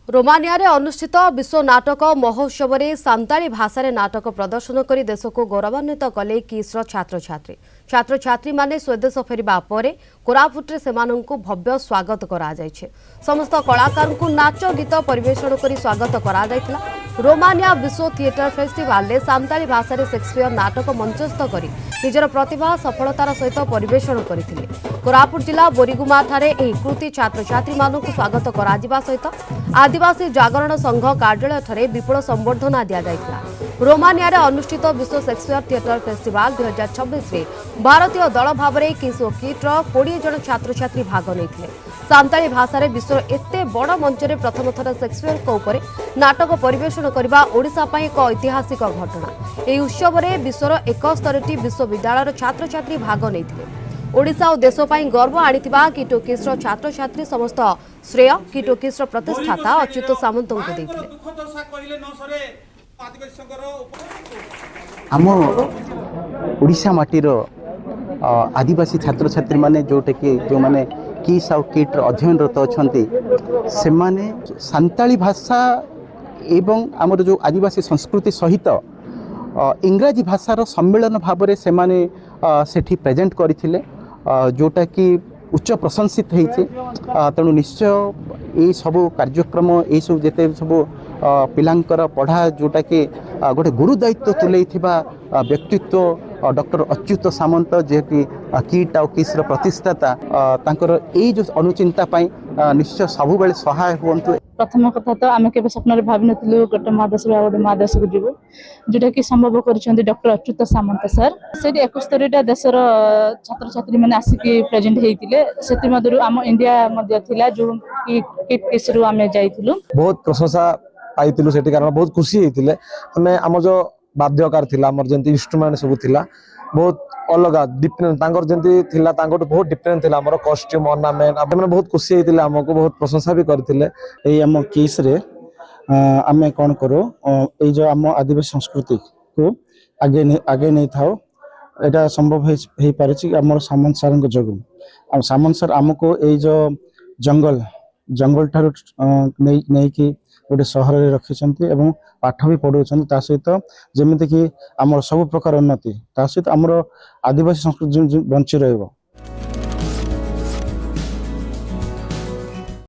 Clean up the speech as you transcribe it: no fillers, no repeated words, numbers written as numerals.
Romania रे अनुष्ठित विश्व नाटक महोत्सव में सांताली भाषा नाटक प्रदर्शन कर देश को गौरवान्वित कले किस्र छात्र छात्री छात्र छात्री माने स्वदेश फेरिबा परे कोरापुट से भव्य स्वागत करा जायछे। समस्त कलाकार को नाच गीत परिवेषण कर स्वागत करा जायतिला। रोमानिया विश्व थिएटर फेस्टिवल में सांताली भाषा शेक्सपियर नाटक मंचस्थ कर निजर प्रतिभा सफलतार सहित परिवेषण करथिले। कोरापुट जिला बोरीगुमा ठारे एही कृति छात्र छात्री मानकु स्वागत करा जिबा सहित आदिवासी जागरण संघ कार्यालय ठारे विपुल संबर्धना दिया जायतिला। रोमानिया रे अनुष्ठित विश्व शेक्सपियर थिएटर फेस्टिवल 2026 रे भारतीय दल भाव में किस ओ किट्र 20 जन छात्र छात्री भाग नहीं। सांताली भाषा विश्व एते बड़ मंच में प्रथम थर शेक्सपियर ऊपर नाटक परिवेषण करने ओडिशा पई एक ऐतिहासिक घटना। यह उत्सव में विश्वर 71 विश्वविद्यालय छात्र छात्री भाग नहीं। ओडिशा और देश पर गर्व आनिथिबा किटोकिस्र छात्र छात्री समस्त श्रेय किटोकिस्र प्रतिष्ठाता अच्युत सामंत को देथिले। आम ओडिशा माटीर आदिवासी छात्र छात्री माने जोटे कि जो माने किस आउ किट्र अध्ययनरत अछंती से माने सांताली भाषा एवं आमर जो आदिवासी संस्कृति सहित इंग्राजी भाषार सम्मेलन भाव में से माने सेठी प्रेजेंट करथिले जोटा कि उच्च प्रशंसित होइछे। तेणु निश्चय ये सब कार्यक्रम ये सब जेते सब पिलांकर पढ़ा जोटा कि गोटे गुरु दायित्व तुले व्यक्तित्व डॉक्टर अच्युत सामंत जे कि किट आउ किस्र प्रतिष्ठाता तांकर ये जो अनुचिंता पाई निश्चय सब बेले सहाय हुंतु। प्रथम कथा तो आम के स्वप्न भाव नु गोटे महादेश गोटे महादेश को जीव जोटा कि संभव कर डॉक्टर अच्युत सामंत सर से 71 देशर छात्र छात्री मैंने आसिक प्रेजेंट होते आम इंडिया जो कि किट किस्रु आम जाइलु बहुत प्रशंसा पाई से कारण बहुत खुशी होते आम आम जो बाध्यकार थिला आमर जंती इंस्ट्रूमेंट सब थिला बहुत अलग डिफरेंट तांकर जंती थिला तांकर बहुत डिफरेंट थिला हमर कॉस्ट्यूम ऑर्नामेंट आपन बहुत खुशी होइतिले हमको बहुत प्रशंसा भी करथिले। ए हम केस रे आमे कोन करो ए जो हम आदिवासी संस्कृति को आगे नहीं थाओ एटा संभव हे पारे छी हमर सामंत सर को जगु हम सामंत सर हमको ए जो जंगल ठार नहीं कि गोटे सहर में रखिंट और पाठ भी पढ़ाऊँ ता सहित जमीक कि आम सब प्रकार उन्नति ता सहित आमर आदिवासी संस्कृति बंची रही।